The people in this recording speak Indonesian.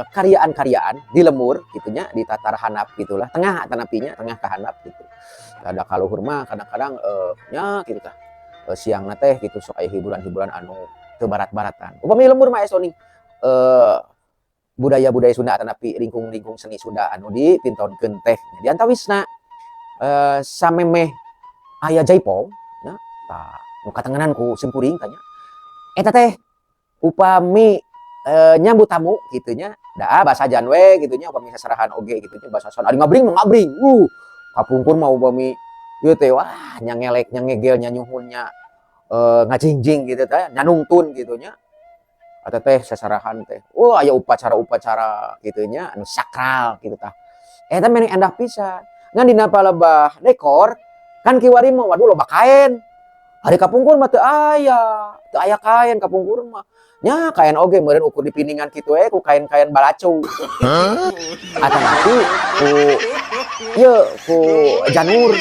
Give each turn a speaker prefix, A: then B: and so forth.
A: karyaan-karyaan di lemur gitunya, di tatar handap gitulah, tengah tanapinya, tengah ka handap gitu. Ada kaluhur mah kadang-kadang nya gitu tah. Siang teh gitu sok aya hiburan-hiburan anu teu barat-baratan. Upami lembur mah aya soning budaya-budaya Sunda tanapi lingkung-lingkung seni Sunda anu dipintonkeun teh. Di antawisna samemeh aya jaipong nya tah nu katengenan ku simkuring tanya. Eta teh upami nyambut tamu gitunya da basajan we gitunya upami sasarahan oge gitunya basasan ari ngabring mah ngabring kapungkur mah upami ieu teh wah nya ngelek nya ngegel nya nyuhun nya ngajingjing gitu teh nya nungtun gitunya eta teh sasarahan teh aya upacara-upacara gitunya anu sakral gitu tah eta meneh endah pisan ngan dina palebah dekor kan kiwari mah waduh loba kain hari kapungkur mah teu aya kain kapungkur mah nya kain oge meureun ukur dipiningan kitu we ku kain-kain balacu. Atanapi ku ieu ku janur